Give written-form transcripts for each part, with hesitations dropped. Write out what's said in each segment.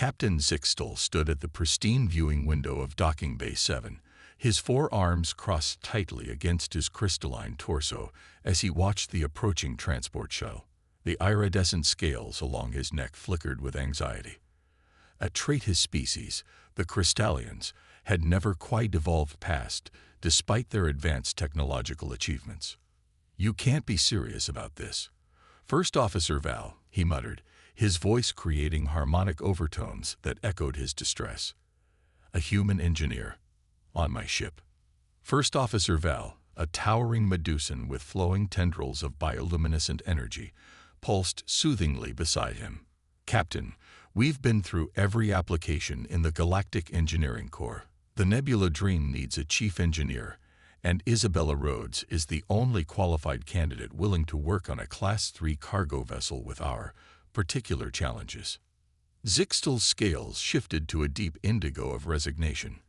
Captain Zixtel stood at the pristine viewing window of Docking Bay 7, his forearms crossed tightly against his crystalline torso as he watched the approaching transport shuttle. The iridescent scales along his neck flickered with anxiety. A trait his species, the Crystallians, had never quite evolved past, despite their advanced technological achievements. "You can't be serious about this." "First Officer Val," he muttered, his voice creating harmonic overtones that echoed his distress. "A human engineer. On my ship." First Officer Val, a towering Medusan with flowing tendrils of bioluminescent energy, pulsed soothingly beside him. "Captain, we've been through every application in the Galactic Engineering Corps. The Nebula Dream needs a chief engineer, and Isabella Rhodes is the only qualified candidate willing to work on a Class 3 cargo vessel with our particular challenges." Zixtel's scales shifted to a deep indigo of resignation.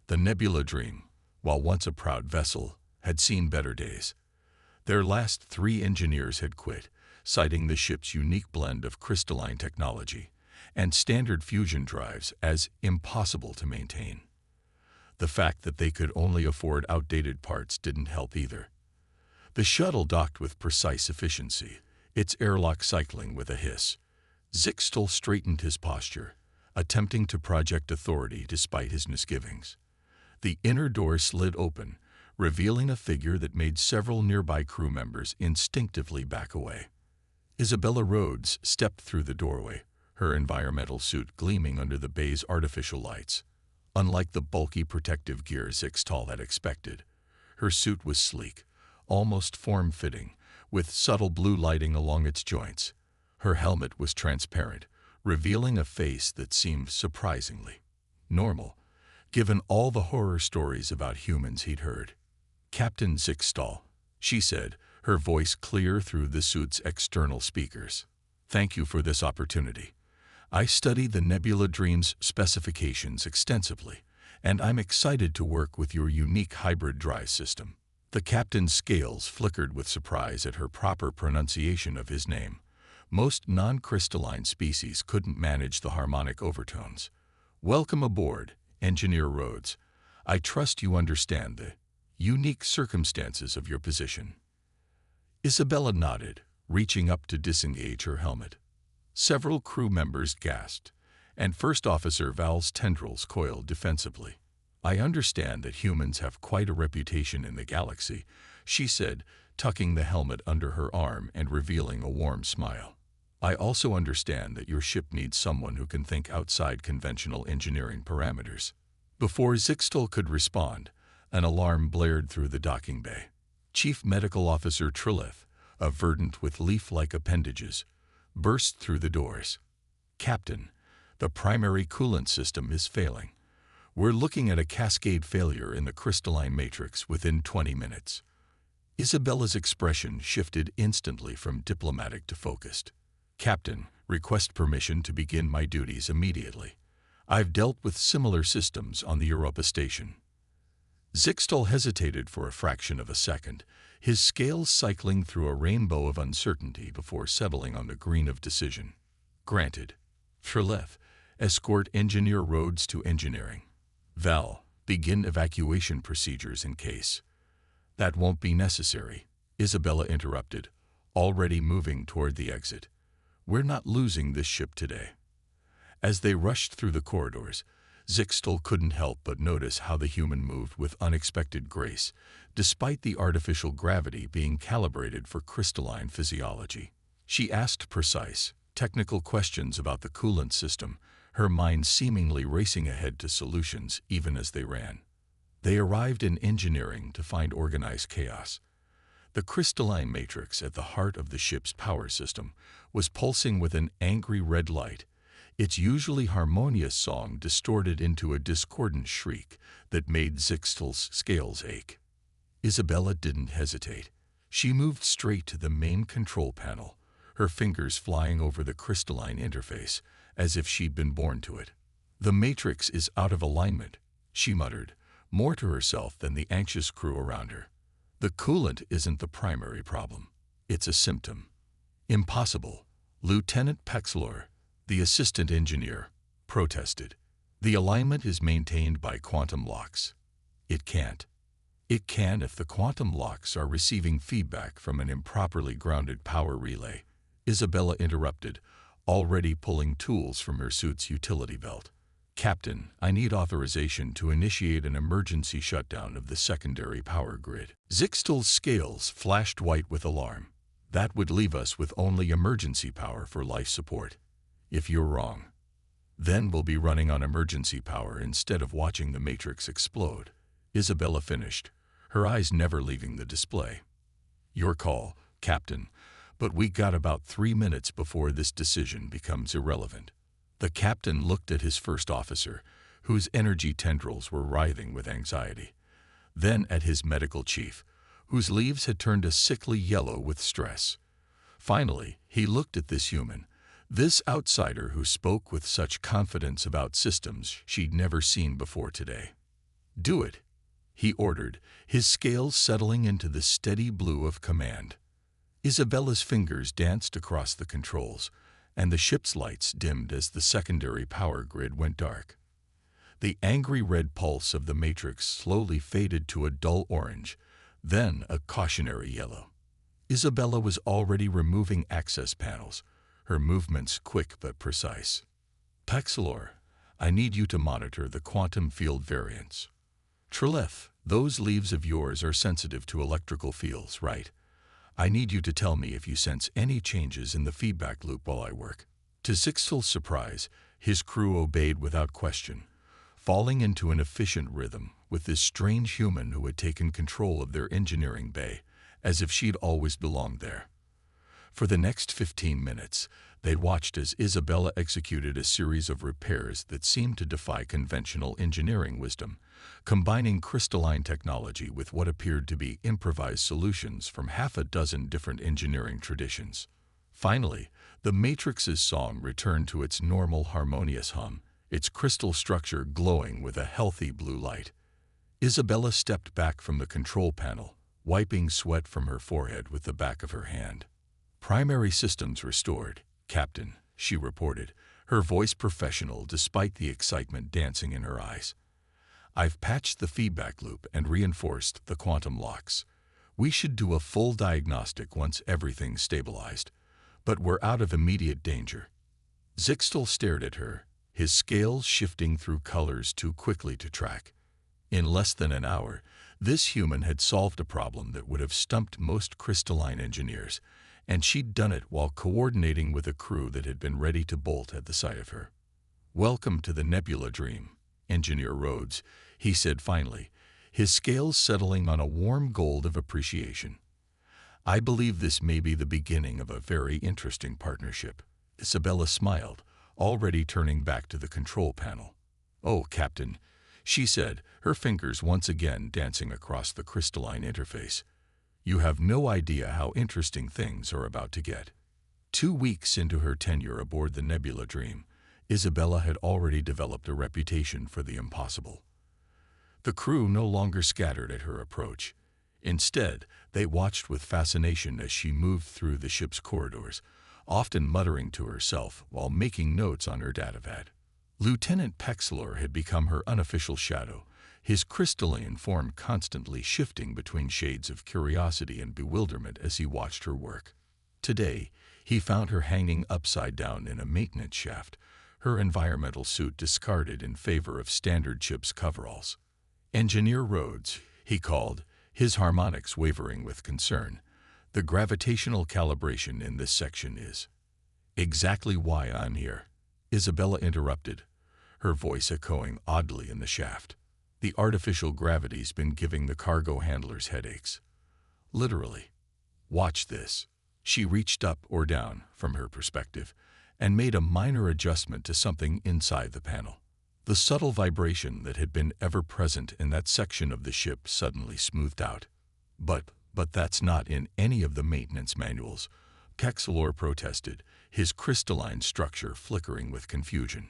The Nebula Dream, while once a proud vessel, had seen better days. Their last 3 engineers had quit, citing the ship's unique blend of crystalline technology and standard fusion drives as impossible to maintain. The fact that they could only afford outdated parts didn't help either. The shuttle docked with precise efficiency, its airlock cycling with a hiss. Zixtel straightened his posture, attempting to project authority despite his misgivings. The inner door slid open, revealing a figure that made several nearby crew members instinctively back away. Isabella Rhodes stepped through the doorway, her environmental suit gleaming under the bay's artificial lights. Unlike the bulky protective gear Zixtel had expected, her suit was sleek, almost form-fitting, with subtle blue lighting along its joints. Her helmet was transparent, revealing a face that seemed surprisingly normal, given all the horror stories about humans he'd heard. "Captain Zixtel," she said, her voice clear through the suit's external speakers. "Thank you for this opportunity. I studied the Nebula Dream's specifications extensively, and I'm excited to work with your unique hybrid drive system." The captain's scales flickered with surprise at her proper pronunciation of his name. Most non-crystalline species couldn't manage the harmonic overtones. "Welcome aboard, Engineer Rhodes. I trust you understand the unique circumstances of your position." Isabella nodded, reaching up to disengage her helmet. Several crew members gasped, and First Officer Val's tendrils coiled defensively. "I understand that humans have quite a reputation in the galaxy," she said, tucking the helmet under her arm and revealing a warm smile. "I also understand that your ship needs someone who can think outside conventional engineering parameters." Before Zixtel could respond, an alarm blared through the docking bay. Chief Medical Officer Trilith, a verdant with leaf-like appendages, burst through the doors. "Captain, the primary coolant system is failing. We're looking at a cascade failure in the crystalline matrix within 20 minutes. Isabella's expression shifted instantly from diplomatic to focused. "Captain, request permission to begin my duties immediately. I've dealt with similar systems on the Europa station." Zixtel hesitated for a fraction of a second, his scales cycling through a rainbow of uncertainty before settling on the green of decision. "Granted. Trilith, escort Engineer Rhodes to engineering. Val, begin evacuation procedures in case." "That won't be necessary," Isabella interrupted, already moving toward the exit. "We're not losing this ship today." As they rushed through the corridors, Zixtel couldn't help but notice how the human moved with unexpected grace, despite the artificial gravity being calibrated for crystalline physiology. She asked precise, technical questions about the coolant system, her mind seemingly racing ahead to solutions even as they ran. They arrived in engineering to find organized chaos. The crystalline matrix at the heart of the ship's power system was pulsing with an angry red light, its usually harmonious song distorted into a discordant shriek that made Zixtel's scales ache. Isabella didn't hesitate. She moved straight to the main control panel, her fingers flying over the crystalline interface as if she'd been born to it. "The matrix is out of alignment," she muttered, more to herself than the anxious crew around her. "The coolant isn't the primary problem. It's a symptom." "Impossible." Lieutenant Pexlor, the assistant engineer, protested. The alignment is maintained by quantum locks. It can't. It can if the quantum locks are receiving feedback from an improperly grounded power relay, Isabella interrupted, already pulling tools from her suit's utility belt. Captain, I need authorization to initiate an emergency shutdown of the secondary power grid. Zixtal's scales flashed white with alarm. That would leave us with only emergency power for life support. If you're wrong, then we'll be running on emergency power instead of watching the Matrix explode. Isabella finished, her eyes never leaving the display. Your call, Captain, but we got about 3 minutes before this decision becomes irrelevant. The captain looked at his first officer, whose energy tendrils were writhing with anxiety, then at his medical chief, whose leaves had turned a sickly yellow with stress. Finally, he looked at this human, this outsider who spoke with such confidence about systems she'd never seen before today. Do it, he ordered, his scales settling into the steady blue of command. Isabella's fingers danced across the controls, and the ship's lights dimmed as the secondary power grid went dark. The angry red pulse of the Matrix slowly faded to a dull orange, then a cautionary yellow. Isabella was already removing access panels, her movements quick but precise. Paxilor, I need you to monitor the quantum field variance. Trilith, those leaves of yours are sensitive to electrical fields, right? I need you to tell me if you sense any changes in the feedback loop while I work. To Zixtal's surprise, his crew obeyed without question, falling into an efficient rhythm with this strange human who had taken control of their engineering bay, as if she'd always belonged there. For the next 15 minutes, they watched as Isabella executed a series of repairs that seemed to defy conventional engineering wisdom, combining crystalline technology with what appeared to be improvised solutions from half a dozen different engineering traditions. Finally, the Matrix's song returned to its normal harmonious hum, its crystal structure glowing with a healthy blue light. Isabella stepped back from the control panel, wiping sweat from her forehead with the back of her hand. Primary systems restored, Captain, she reported, her voice professional despite the excitement dancing in her eyes. I've patched the feedback loop and reinforced the quantum locks. We should do a full diagnostic once everything's stabilized, but we're out of immediate danger. Zixtal stared at her, his scales shifting through colors too quickly to track. In less than an hour, this human had solved a problem that would have stumped most crystalline engineers, and she'd done it while coordinating with a crew that had been ready to bolt at the sight of her. Welcome to the Nebula Dream, Engineer Rhodes, he said finally, his scales settling on a warm gold of appreciation. I believe this may be the beginning of a very interesting partnership. Isabella smiled, already turning back to the control panel. Oh, Captain, she said, her fingers once again dancing across the crystalline interface. You have no idea how interesting things are about to get. 2 weeks into her tenure aboard the Nebula Dream, Isabella had already developed a reputation for the impossible. The crew no longer scattered at her approach. Instead, they watched with fascination as she moved through the ship's corridors, often muttering to herself while making notes on her datapad. Lieutenant Paxilor had become her unofficial shadow, his crystalline form constantly shifting between shades of curiosity and bewilderment as he watched her work. Today, he found her hanging upside down in a maintenance shaft, her environmental suit discarded in favor of standard ship's coveralls. Engineer Rhodes, he called, his harmonics wavering with concern. The gravitational calibration in this section is exactly why I'm here, Isabella interrupted, her voice echoing oddly in the shaft. The artificial gravity's been giving the cargo handlers headaches. Literally. Watch this. She reached up or down, from her perspective, and made a minor adjustment to something inside the panel. The subtle vibration that had been ever present in that section of the ship suddenly smoothed out. But that's not in any of the maintenance manuals, Paxilor protested, his crystalline structure flickering with confusion.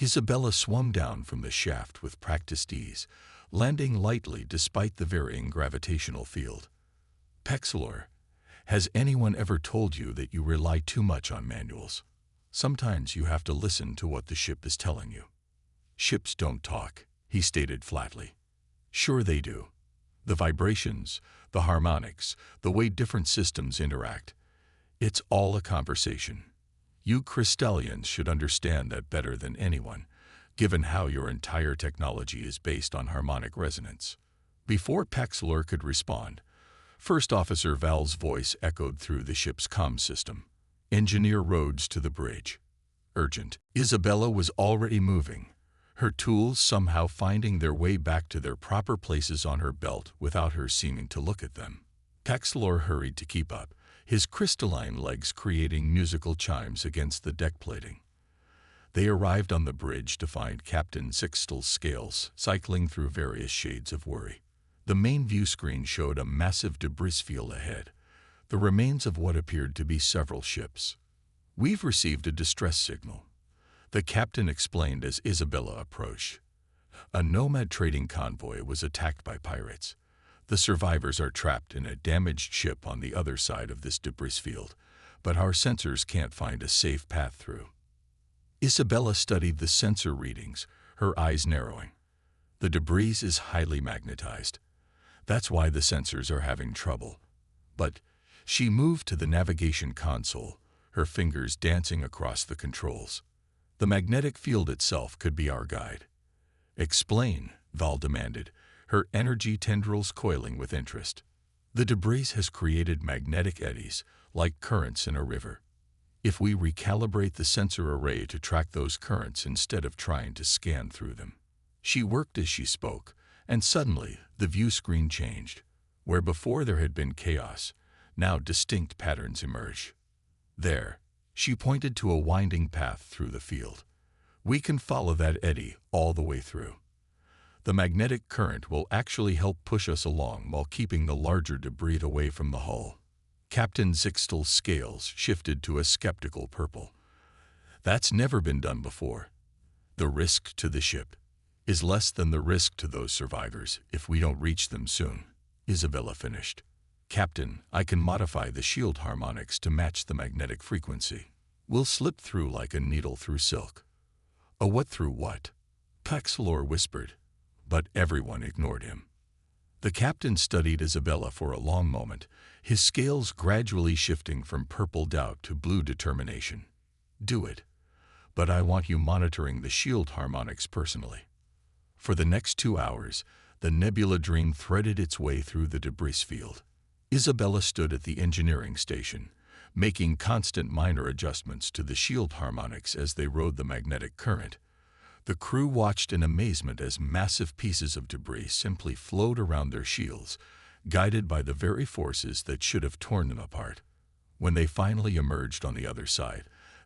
Isabella swung down from the shaft with practiced ease, landing lightly despite the varying gravitational field. Paxilor, has anyone ever told you that you rely too much on manuals? Sometimes you have to listen to what the ship is telling you. Ships don't talk, he stated flatly. Sure they do. The vibrations, the harmonics, the way different systems interact. It's all a conversation. You crystallians should understand that better than anyone, given how your entire technology is based on harmonic resonance. Before Paxlor could respond, First Officer Val's voice echoed through the ship's comm system. Engineer Rhodes to the bridge. Urgent. Isabella was already moving, her tools somehow finding their way back to their proper places on her belt without her seeming to look at them. Paxlor hurried to keep up, his crystalline legs creating musical chimes against the deck plating. They arrived on the bridge to find Captain Sixtel's scales cycling through various shades of worry. The main view screen showed a massive debris field ahead, the remains of what appeared to be several ships. We've received a distress signal, the captain explained as Isabella approached. A nomad trading convoy was attacked by pirates. The survivors are trapped in a damaged ship on the other side of this debris field, but our sensors can't find a safe path through. Isabella studied the sensor readings, her eyes narrowing. The debris is highly magnetized. That's why the sensors are having trouble. But she moved to the navigation console, her fingers dancing across the controls. The magnetic field itself could be our guide. Explain, Val demanded, her energy tendrils coiling with interest. The debris has created magnetic eddies, like currents in a river. If we recalibrate the sensor array to track those currents instead of trying to scan through them. She worked as she spoke, and suddenly the view screen changed. Where before there had been chaos, now distinct patterns emerged. There, she pointed to a winding path through the field. We can follow that eddy all the way through. The magnetic current will actually help push us along while keeping the larger debris away from the hull. Captain Sixtel's scales shifted to a skeptical purple. That's never been done before. The risk to the ship is less than the risk to those survivors if we don't reach them soon, Isabella finished. Captain, I can modify the shield harmonics to match the magnetic frequency. We'll slip through like a needle through silk. A what through what? Paxlor whispered, but everyone ignored him. The captain studied Isabella for a long moment, his scales gradually shifting from purple doubt to blue determination. Do it, but I want you monitoring the shield harmonics personally. For the next 2 hours, the Nebula Dream threaded its way through the debris field. Isabella stood at the engineering station, making constant minor adjustments to the shield harmonics as they rode the magnetic current. The crew watched in amazement as massive pieces of debris simply flowed around their shields, guided by the very forces that should have torn them apart. When they finally emerged on the other side,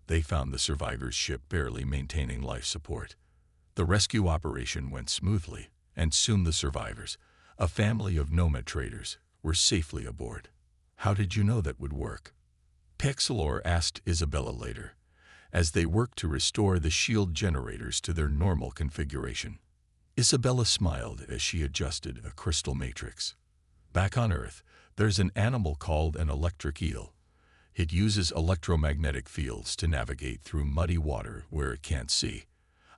they found the survivors' ship barely maintaining life support. The rescue operation went smoothly, and soon the survivors, a family of nomad traders, were safely aboard. How did you know that would work? Paxlor asked Isabella later, as they worked to restore the shield generators to their normal configuration. Isabella smiled as she adjusted a crystal matrix. Back on Earth, there's an animal called an electric eel. It uses electromagnetic fields to navigate through muddy water where it can't see.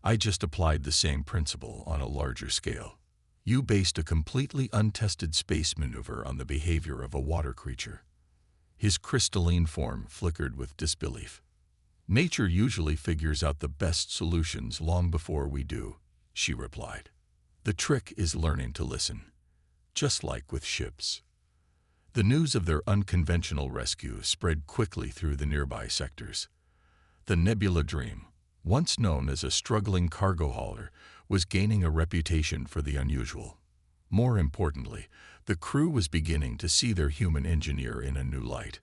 I just applied the same principle on a larger scale. You based a completely untested space maneuver on the behavior of a water creature. His crystalline form flickered with disbelief. Nature usually figures out the best solutions long before we do, she replied. The trick is learning to listen, just like with ships. The news of their unconventional rescue spread quickly through the nearby sectors. The Nebula Dream, once known as a struggling cargo hauler, was gaining a reputation for the unusual. More importantly, the crew was beginning to see their human engineer in a new light.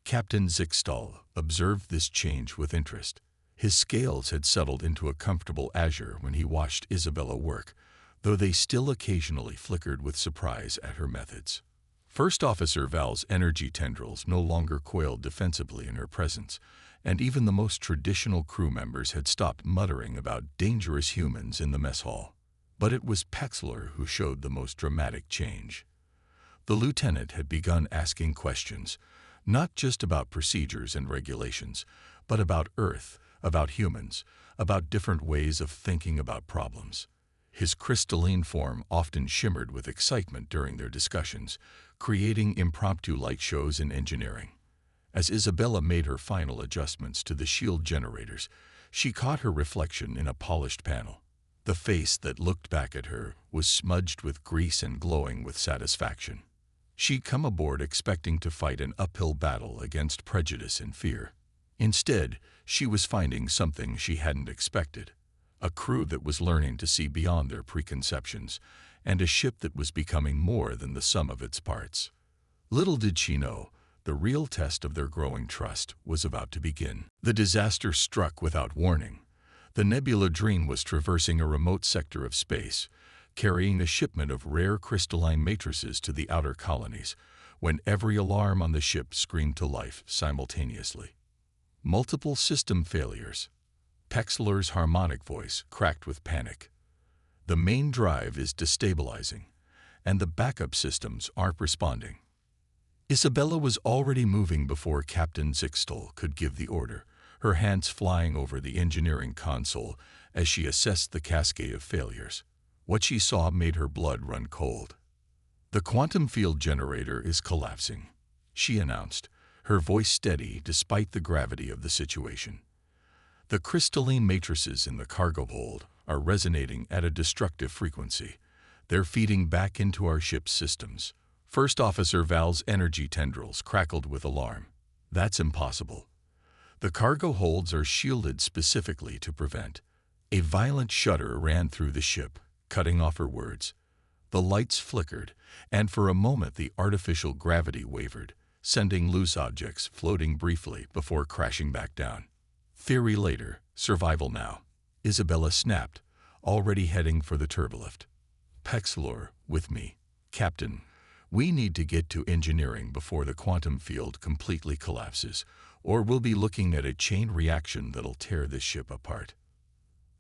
Captain Sixtel observed this change with interest. His scales had settled into a comfortable azure when he watched Isabella work, though they still occasionally flickered with surprise at her methods. First Officer Val's energy tendrils no longer coiled defensively in her presence, and even the most traditional crew members had stopped muttering about dangerous humans in the mess hall. But it was Paxlor who showed the most dramatic change. The lieutenant had begun asking questions, not just about procedures and regulations, but about Earth, about humans, about different ways of thinking about problems. His crystalline form often shimmered with excitement during their discussions, creating impromptu light shows in engineering. As Isabella made her final adjustments to the shield generators, she caught her reflection in a polished panel. The face that looked back at her was smudged with grease and glowing with satisfaction. She'd come aboard expecting to fight an uphill battle against prejudice and fear. Instead, she was finding something she hadn't expected: a crew that was learning to see beyond their preconceptions, and a ship that was becoming more than the sum of its parts. Little did she know, the real test of their growing trust was about to begin. The disaster struck without warning. The Nebula Dream was traversing a remote sector of space, carrying a shipment of rare crystalline matrices to the outer colonies, when every alarm on the ship screamed to life simultaneously. Multiple system failures. Pexler's harmonic voice cracked with panic. The main drive is destabilizing, and the backup systems aren't responding. Isabella was already moving before Captain Zixtel could give the order, her hands flying over the engineering console as she assessed the cascade of failures. What she saw made her blood run cold. "The quantum field generator is collapsing," she announced, her voice steady despite the gravity of the situation. "The crystalline matrices in the cargo hold are resonating at a destructive frequency. They're feeding back into our ship's systems." First Officer Val's energy tendrils crackled with alarm. "That's impossible. The cargo holds are shielded specifically to prevent." A violent shudder ran through the ship, cutting off her words. The lights flickered, and for a moment the artificial gravity wavered, sending loose objects floating briefly before crashing back down. "Theory later, survival now," Isabella snapped, already heading for the turbolift. "Pexler, with me. Captain, we need to get to engineering before the quantum field completely collapses, or we'll be looking at a chain reaction that'll tear this ship apart."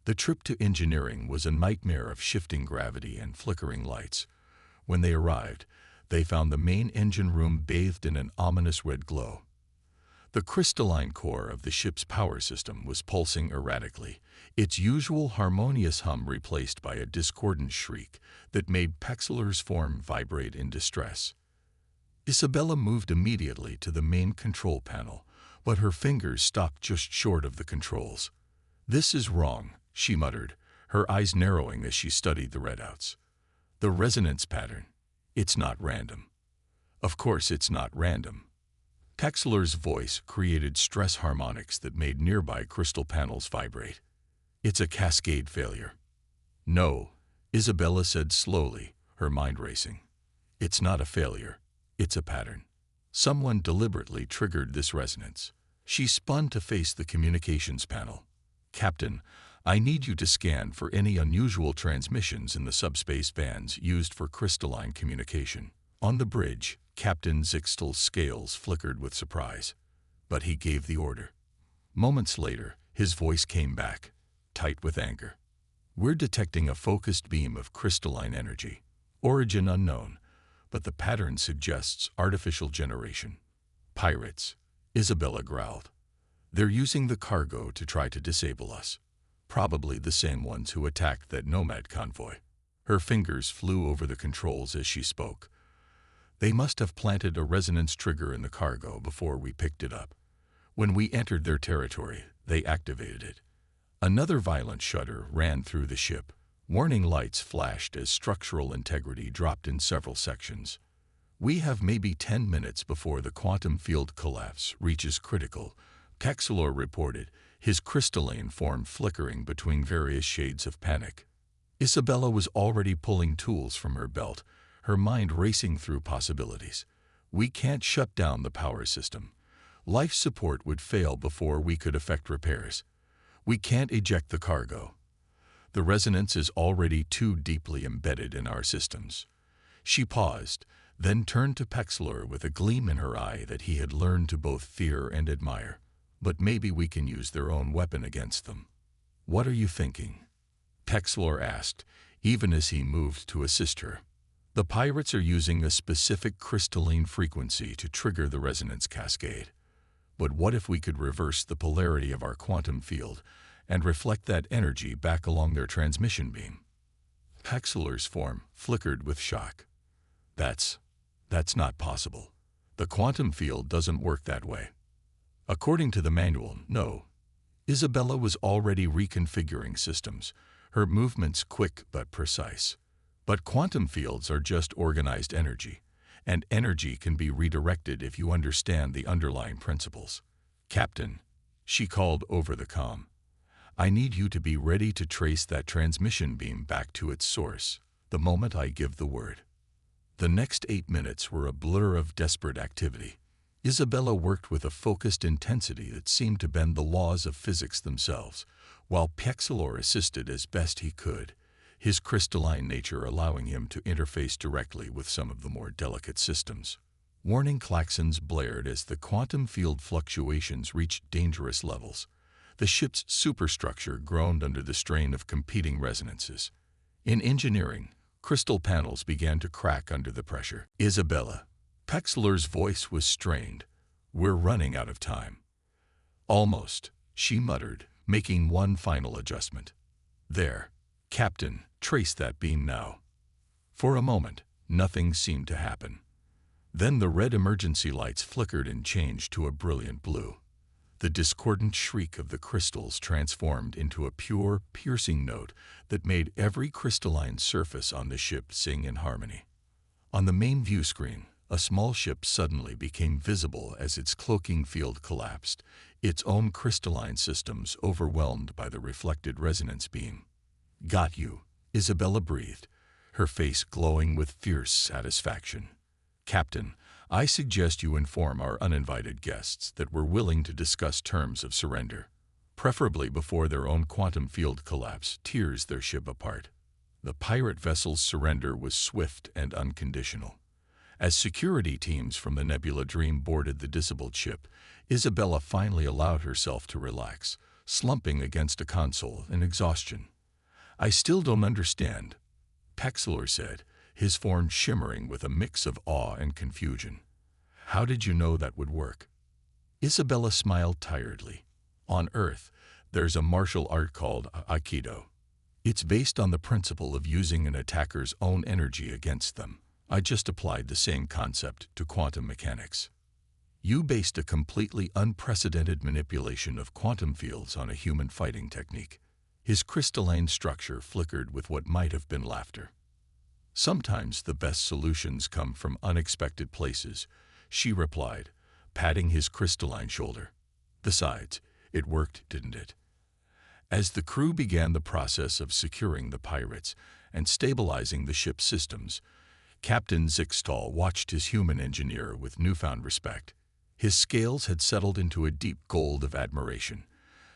The trip to engineering was a nightmare of shifting gravity and flickering lights. When they arrived, they found the main engine room bathed in an ominous red glow. The crystalline core of the ship's power system was pulsing erratically, its usual harmonious hum replaced by a discordant shriek that made Pexler's form vibrate in distress. Isabella moved immediately to the main control panel, but her fingers stopped just short of the controls. "This is wrong," she muttered, her eyes narrowing as she studied the readouts. "The resonance pattern. It's not random." "Of course it's not random." Pexler's voice created stress harmonics that made nearby crystal panels vibrate. "It's a cascade failure." "No," Isabella said slowly, her mind racing. "It's not a failure. It's a pattern. Someone deliberately triggered this resonance." She spun to face the communications panel. "Captain, I need you to scan for any unusual transmissions in the subspace bands used for crystalline communication." On the bridge, Captain Zixtel's scales flickered with surprise, but he gave the order. Moments later, his voice came back, tight with anger. "We're detecting a focused beam of crystalline energy. Origin unknown, but the pattern suggests artificial generation." "Pirates," Isabella growled. "They're using the cargo to try to disable us. Probably the same ones who attacked that Nomad convoy." Her fingers flew over the controls as she spoke. "They must have planted a resonance trigger in the cargo before we picked it up. When we entered their territory, they activated it." Another violent shudder ran through the ship. Warning lights flashed as structural integrity dropped in several sections. "We have maybe 10 minutes before the quantum field collapse reaches critical," Pexler reported, his crystalline form flickering between various shades of panic. Isabella was already pulling tools from her belt, her mind racing through possibilities. "We can't shut down the power system. Life support would fail before we could effect repairs. We can't eject the cargo. The resonance is already too deeply embedded in our systems." She paused, then turned to Pexler with a gleam in her eye that he had learned to both fear and admire. "But maybe we can use their own weapon against them." "What are you thinking?" Pexler asked, even as he moved to assist her. "The pirates are using a specific crystalline frequency to trigger the resonance cascade. But what if we could reverse the polarity of our quantum field and reflect that energy back along their transmission beam? Paxiller's form flickered with shock. That's not possible. The quantum field doesn't work that way. According to the manual, no. Isabella was already reconfiguring systems, her movements quick but precise. But quantum fields are just organized energy, and energy can be redirected if you understand the underlying principles. Captain, she called over the comm, I need you to be ready to trace that transmission beam back to its source the moment I give the word. The next 8 minutes were a blur of desperate activity. Isabella worked with a focused intensity that seemed to bend the laws of physics themselves, while Paxillor assisted as best he could, his crystalline nature allowing him to interface directly with some of the more delicate systems. Warning klaxons blared as the quantum field fluctuations reached dangerous levels. The ship's superstructure groaned under the strain of competing resonances. In engineering, crystal panels began to crack under the pressure. Isabella, Paxiller's voice was strained. We're running out of time. Almost, she muttered, making one final adjustment. There, Captain, trace that beam now. For a moment, nothing seemed to happen. Then the red emergency lights flickered and changed to a brilliant blue. The discordant shriek of the crystals transformed into a pure, piercing note that made every crystalline surface on the ship sing in harmony. On the main view screen, a small ship suddenly became visible as its cloaking field collapsed, its own crystalline systems overwhelmed by the reflected resonance beam. Got you, Isabella breathed, her face glowing with fierce satisfaction. Captain, I suggest you inform our uninvited guests that we're willing to discuss terms of surrender, preferably before their own quantum field collapse tears their ship apart. The pirate vessel's surrender was swift and unconditional. As security teams from the Nebula Dream boarded the disabled ship, Isabella finally allowed herself to relax, slumping against a console in exhaustion. I still don't understand, Paxillor said, his form shimmering with a mix of awe and confusion. How did you know that would work? Isabella smiled tiredly. On Earth, there's a martial art called Aikido. It's based on the principle of using an attacker's own energy against them. I just applied the same concept to quantum mechanics. You based a completely unprecedented manipulation of quantum fields on a human fighting technique. His crystalline structure flickered with what might have been laughter. Sometimes the best solutions come from unexpected places, she replied, patting his crystalline shoulder. Besides, it worked, didn't it? As the crew began the process of securing the pirates and stabilizing the ship's systems, Captain Zixtal watched his human engineer with newfound respect. His scales had settled into a deep gold of admiration,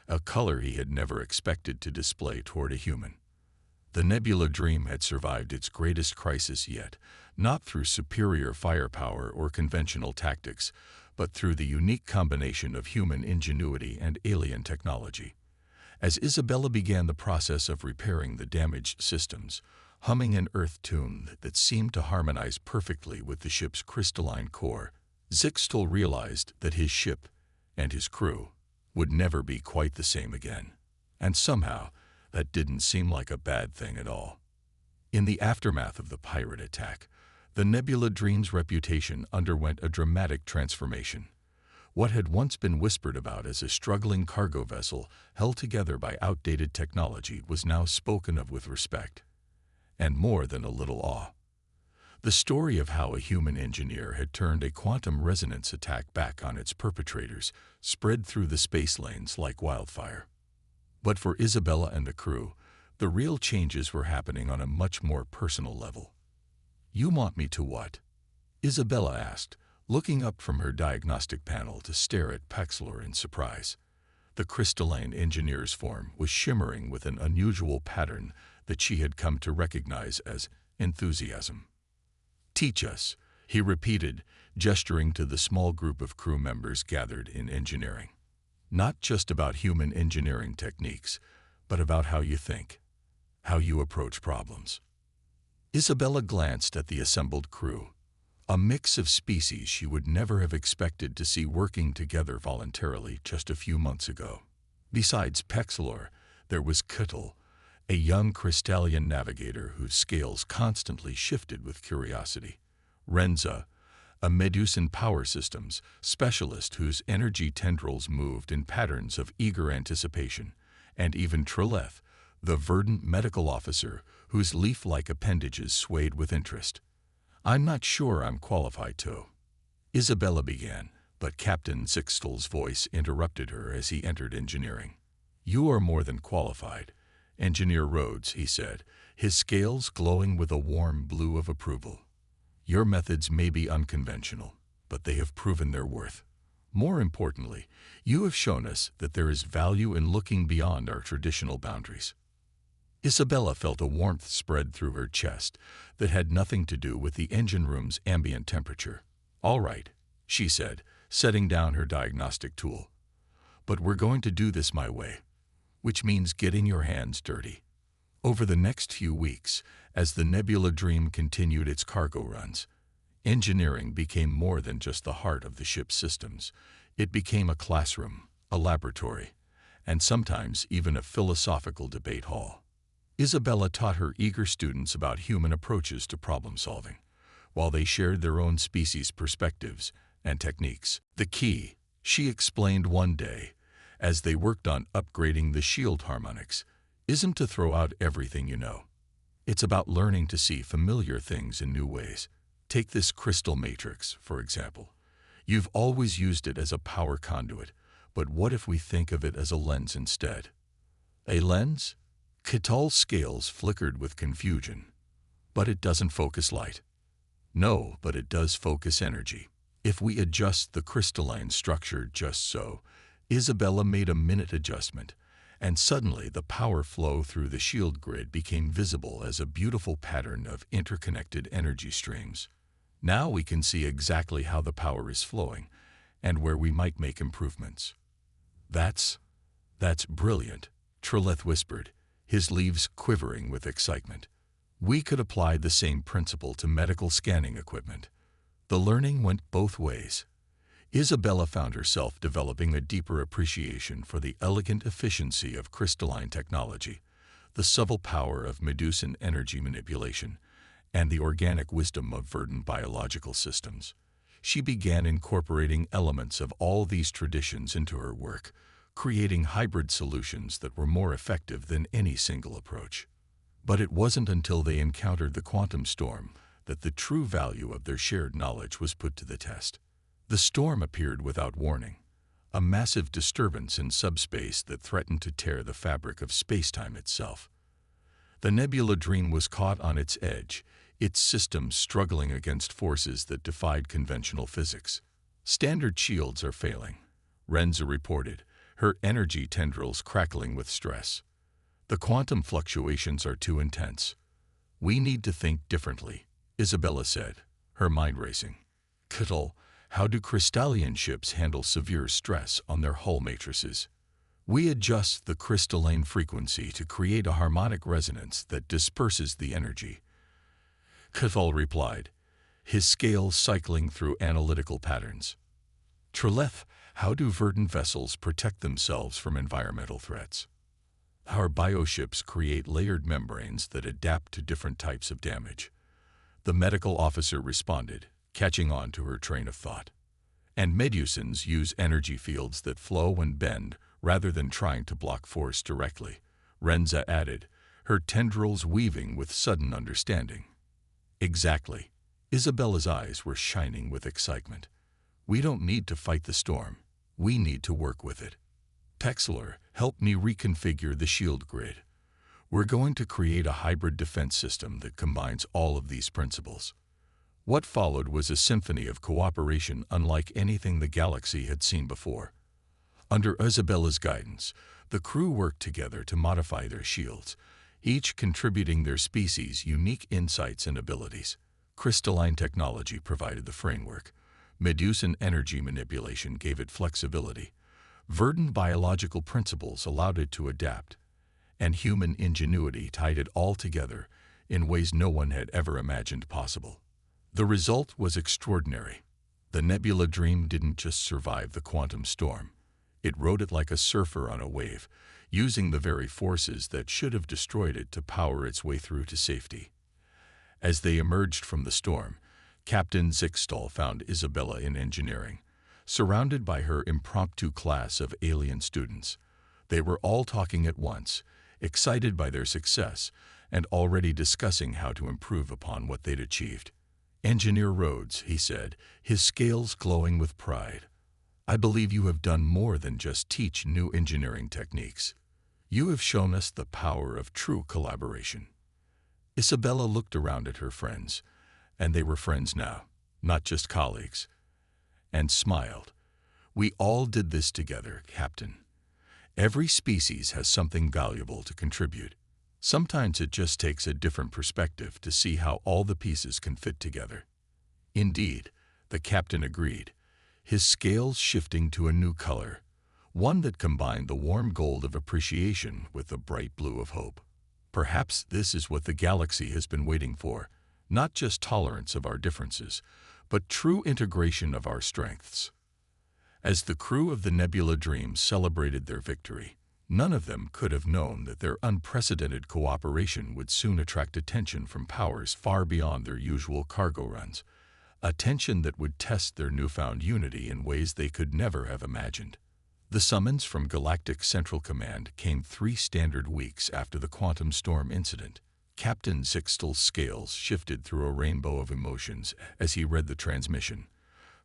a color he had never expected to display toward a human. The Nebula Dream had survived its greatest crisis yet, not through superior firepower or conventional tactics, but through the unique combination of human ingenuity and alien technology. As Isabella began the process of repairing the damaged systems, humming an earth tune that seemed to harmonize perfectly with the ship's crystalline core, Zixtal realized that his ship and his crew would never be quite the same again. And somehow, that didn't seem like a bad thing at all. In the aftermath of the pirate attack, the Nebula Dream's reputation underwent a dramatic transformation. What had once been whispered about as a struggling cargo vessel held together by outdated technology was now spoken of with respect, and more than a little awe. The story of how a human engineer had turned a quantum resonance attack back on its perpetrators spread through the space lanes like wildfire. But for Isabella and the crew, the real changes were happening on a much more personal level. You want me to what? Isabella asked, looking up from her diagnostic panel to stare at Paxillor in surprise. The crystalline engineer's form was shimmering with an unusual pattern that she had come to recognize as enthusiasm. Teach us, he repeated, gesturing to the small group of crew members gathered in engineering. Not just about human engineering techniques, but about how you think, how you approach problems. Isabella glanced at the assembled crew. A mix of species she would never have expected to see working together voluntarily just a few months ago. Besides Pexlor, there was Cuttle, a young crystalline navigator whose scales constantly shifted with curiosity. Renza, a Medusan power systems specialist whose energy tendrils moved in patterns of eager anticipation, and even Trilleth, the verdant medical officer whose leaf-like appendages swayed with interest. "I'm not sure I'm qualified to," Isabella began, but Captain Sixtel's voice interrupted her as he entered engineering. "You are more than qualified, Engineer Rhodes," he said, his scales glowing with a warm blue of approval. "Your methods may be unconventional, but they have proven their worth. More importantly, you have shown us that there is value in looking beyond our traditional boundaries." Isabella felt a warmth spread through her chest that had nothing to do with the engine room's ambient temperature. "All right," she said, setting down her diagnostic tool. "But we're going to do this my way, which means getting your hands dirty." Over the next few weeks, as the Nebula Dream continued its cargo runs, engineering became more than just the heart of the ship's systems. It became a classroom, a laboratory, and sometimes even a philosophical debate hall. Isabella taught her eager students about human approaches to problem solving, while they shared their own species' perspectives and techniques. "The key," she explained one day, as they worked on upgrading the shield harmonics, "isn't to throw out everything you know. It's about learning to see familiar things in new ways. Take this crystal matrix, for example. You've always used it as a power conduit, but what if we think of it as a lens instead?" "A lens?" Catal's scales flickered with confusion. "But it doesn't focus light." "No, but it does focus energy. If we adjust the crystalline structure just so," Isabella made a minute adjustment, and suddenly the power flow through the shield grid became visible as a beautiful pattern of interconnected energy streams. "Now we can see exactly how the power is flowing, and where we might make improvements." That's brilliant," Trilleth whispered, his leaves quivering with excitement. "We could apply the same principle to medical scanning equipment." The learning went both ways. Isabella found herself developing a deeper appreciation for the elegant efficiency of crystalline technology, the subtle power of Medusan energy manipulation, and the organic wisdom of verdant biological systems. She began incorporating elements of all these traditions into her work, creating hybrid solutions that were more effective than any single approach. But it wasn't until they encountered the quantum storm that the true value of their shared knowledge was put to the test. The storm appeared without warning, a massive disturbance in subspace that threatened to tear the fabric of space-time itself. The Nebula Dream was caught on its edge, its systems struggling against forces that defied conventional physics. "Standard shields are failing," Renza reported, her energy tendrils crackling with stress. "The quantum fluctuations are too intense. We need to think differently," Isabella said, her mind racing. "Cuttle, how do crystalline ships handle severe stress on their hull matrices?" "We adjust the crystalline frequency to create a harmonic resonance that disperses the energy," Cuttle replied, his scales cycling through analytical patterns. "Trilleth, how do verdant vessels protect themselves from environmental threats?" "Our bioships create layered membranes that adapt to different types of damage," the medical officer responded, catching on to her train of thought. "And Medusans use energy fields that flow and bend rather than trying to block force directly," Renza added, her tendrils weaving with sudden understanding. "Exactly." Isabella's eyes were shining with excitement. "We don't need to fight the storm. We need to work with it. Pexlor, help me reconfigure the shield grid. We're going to create a hybrid defense system that combines all of these principles." What followed was a symphony of cooperation unlike anything the galaxy had seen before. Under Isabella's guidance, the crew worked together to modify their shields, each contributing their species' unique insights and abilities. Crystalline technology provided the framework. Medusan energy manipulation gave it flexibility. Verdant biological principles allowed it to adapt, and human ingenuity tied it all together in ways no one had ever imagined possible. The result was extraordinary. The Nebula Dream didn't just survive the quantum storm. It rode it like a surfer on a wave, using the very forces that should have destroyed it to power its way through to safety. As they emerged from the storm, Captain Zixtal found Isabella in engineering, surrounded by her impromptu class of alien students. They were all talking at once, excited by their success, and already discussing how to improve upon what they'd achieved. "Engineer Rhodes," he said, his scales glowing with pride, "I believe you have done more than just teach new engineering techniques. You have shown us the power of true collaboration." Isabella looked around at her friends, and they were friends now, not just colleagues, and smiled. "We all did this together, Captain. Every species has something valuable to contribute. Sometimes it just takes a different perspective to see how all the pieces can fit together." "Indeed," the captain agreed, his scales shifting to a new color, one that combined the warm gold of appreciation with the bright blue of hope. "Perhaps this is what the galaxy has been waiting for, not just tolerance of our differences, but true integration of our strengths." As the crew of the Nebula Dream celebrated their victory, none of them could have known that their unprecedented cooperation would soon attract attention from powers far beyond their usual cargo runs, attention that would test their newfound unity in ways they could never have imagined. The summons from Galactic Central Command came 3 standard weeks after the quantum storm incident. Captain Zixtal's scales shifted through a rainbow of emotions as he read the transmission,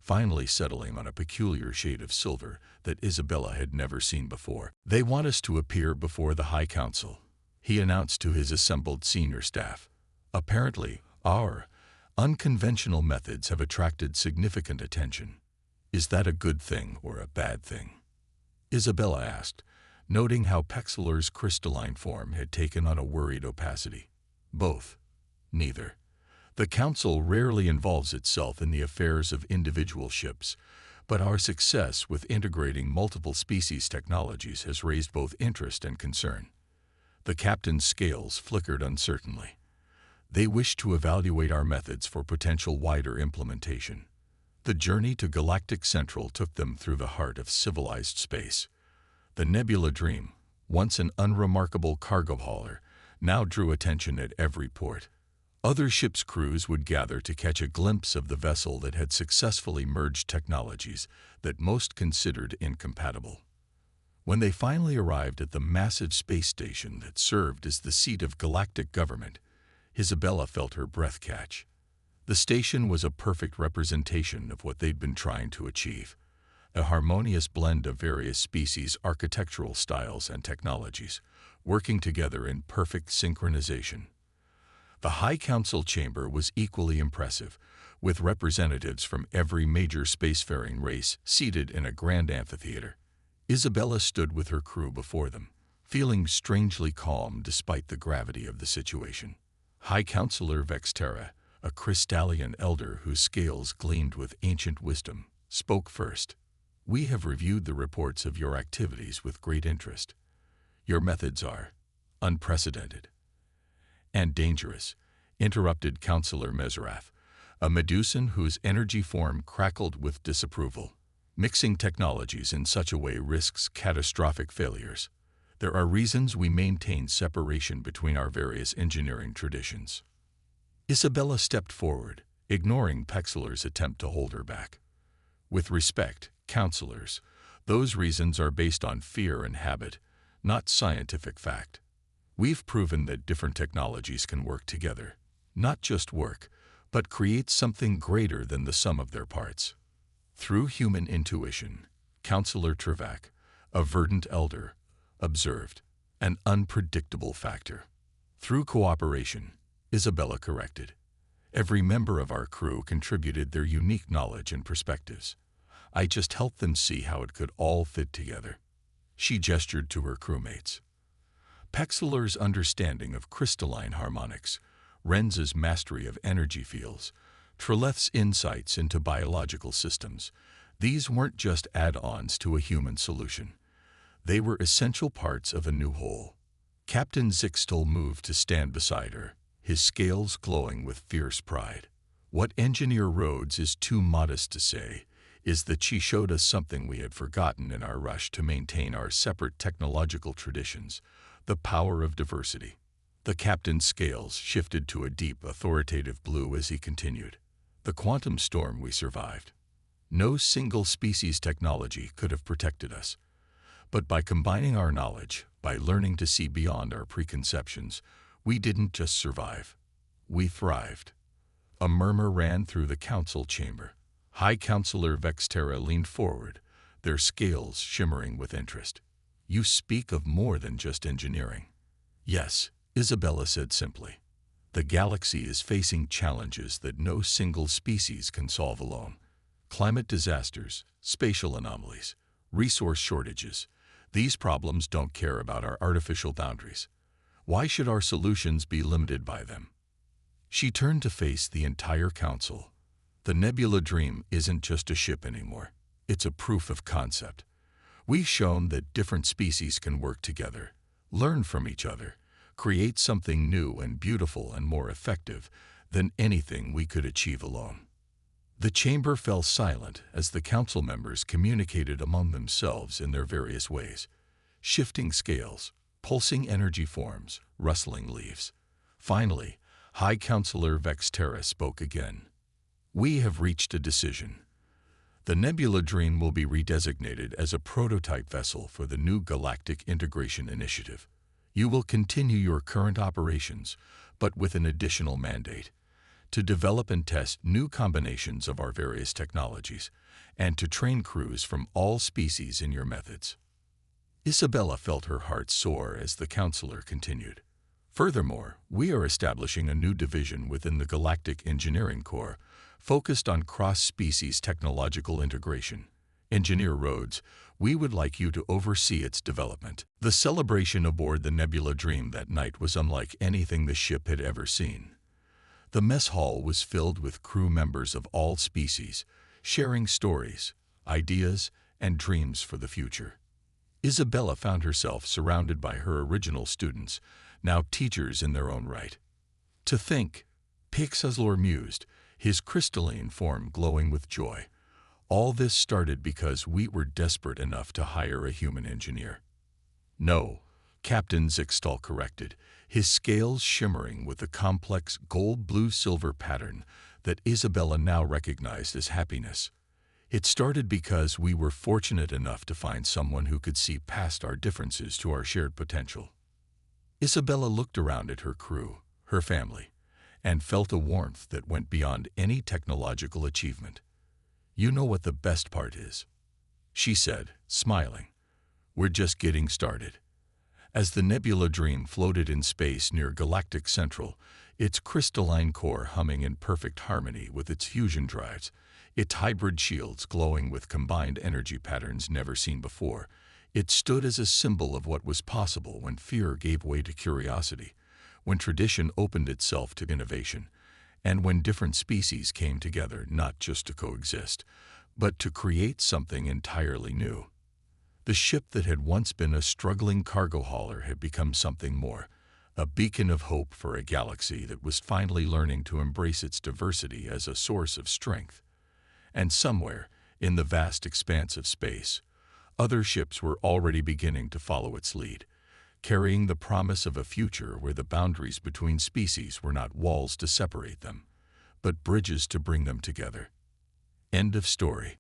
finally settling on a peculiar shade of silver that Isabella had never seen before. "They want us to appear before the High Council," he announced to his assembled senior staff. "Apparently, our unconventional methods have attracted significant attention. Is that a good thing or a bad thing?" Isabella asked, noting how Pexler's crystalline form had taken on a worried opacity. "Both. Neither. The Council rarely involves itself in the affairs of individual ships, but our success with integrating multiple species technologies has raised both interest and concern." The captain's scales flickered uncertainly. "They wish to evaluate our methods for potential wider implementation." The journey to Galactic Central took them through the heart of civilized space. The Nebula Dream, once an unremarkable cargo hauler, now drew attention at every port. Other ships' crews would gather to catch a glimpse of the vessel that had successfully merged technologies that most considered incompatible. When they finally arrived at the massive space station that served as the seat of galactic government, Isabella felt her breath catch. The station was a perfect representation of what they'd been trying to achieve, a harmonious blend of various species' architectural styles and technologies, working together in perfect synchronization. The High Council chamber was equally impressive, with representatives from every major spacefaring race seated in a grand amphitheater. Isabella stood with her crew before them, feeling strangely calm despite the gravity of the situation. High Councilor Vexterra, a crystalline elder whose scales gleamed with ancient wisdom, spoke first. "We have reviewed the reports of your activities with great interest. Your methods are unprecedented." "And dangerous," interrupted Councilor Meserath, a Medusan whose energy form crackled with disapproval. "Mixing technologies in such a way risks catastrophic failures. There are reasons we maintain separation between our various engineering traditions." Isabella stepped forward, ignoring Pexler's attempt to hold her back. "With respect, counselors, those reasons are based on fear and habit, not scientific fact. We've proven that different technologies can work together, not just work, but create something greater than the sum of their parts. Through human intuition," Counselor Trevak, a verdant elder, observed, "an unpredictable factor. Through cooperation," Isabella corrected. "Every member of our crew contributed their unique knowledge and perspectives. I just helped them see how it could all fit together." She gestured to her crewmates. Pexler's understanding of crystalline harmonics, Renz's mastery of energy fields, Treleth's insights into biological systems, these weren't just add-ons to a human solution. They were essential parts of a new whole. Captain Zixtal moved to stand beside her, his scales glowing with fierce pride. What Engineer Rhodes is too modest to say is that she showed us something we had forgotten in our rush to maintain our separate technological traditions: the power of diversity. The captain's scales shifted to a deep, authoritative blue as he continued. The quantum storm we survived. No single species technology could have protected us. But by combining our knowledge, by learning to see beyond our preconceptions, we didn't just survive. We thrived. A murmur ran through the council chamber. High Counselor Vexterra leaned forward, their scales shimmering with interest. "You speak of more than just engineering." "Yes," Isabella said simply. "The galaxy is facing challenges that no single species can solve alone. Climate disasters, spatial anomalies, resource shortages. These problems don't care about our artificial boundaries. Why should our solutions be limited by them?" She turned to face the entire council. "The Nebula Dream isn't just a ship anymore. It's a proof of concept. We've shown that different species can work together, learn from each other, create something new and beautiful and more effective than anything we could achieve alone." The chamber fell silent as the council members communicated among themselves in their various ways. Shifting scales, pulsing energy forms, rustling leaves. Finally, High Counselor Vexterra spoke again. "We have reached a decision. The Nebula Dream will be redesignated as a prototype vessel for the new Galactic Integration Initiative. You will continue your current operations, but with an additional mandate: to develop and test new combinations of our various technologies, and to train crews from all species in your methods." Isabella felt her heart soar as the counselor continued. "Furthermore, we are establishing a new division within the Galactic Engineering Corps, focused on cross-species technological integration. Engineer Rhodes, we would like you to oversee its development." The celebration aboard the Nebula Dream that night was unlike anything the ship had ever seen. The mess hall was filled with crew members of all species, sharing stories, ideas, and dreams for the future. Isabella found herself surrounded by her original students, now teachers in their own right. "To think," Pixaslor mused, his crystalline form glowing with joy, "all this started because we were desperate enough to hire a human engineer." "No," Captain Zixtal corrected, his scales shimmering with the complex gold-blue-silver pattern that Isabella now recognized as happiness. "It started because we were fortunate enough to find someone who could see past our differences to our shared potential." Isabella looked around at her crew, her family, and felt a warmth that went beyond any technological achievement. "You know what the best part is," she said, smiling. "We're just getting started." As the Nebula Dream floated in space near Galactic Central, its crystalline core humming in perfect harmony with its fusion drives, its hybrid shields glowing with combined energy patterns never seen before, it stood as a symbol of what was possible when fear gave way to curiosity, when tradition opened itself to innovation, and when different species came together not just to coexist, but to create something entirely new. The ship that had once been a struggling cargo hauler had become something more, a beacon of hope for a galaxy that was finally learning to embrace its diversity as a source of strength. And somewhere, in the vast expanse of space, other ships were already beginning to follow its lead, carrying the promise of a future where the boundaries between species were not walls to separate them, but bridges to bring them together. End of story.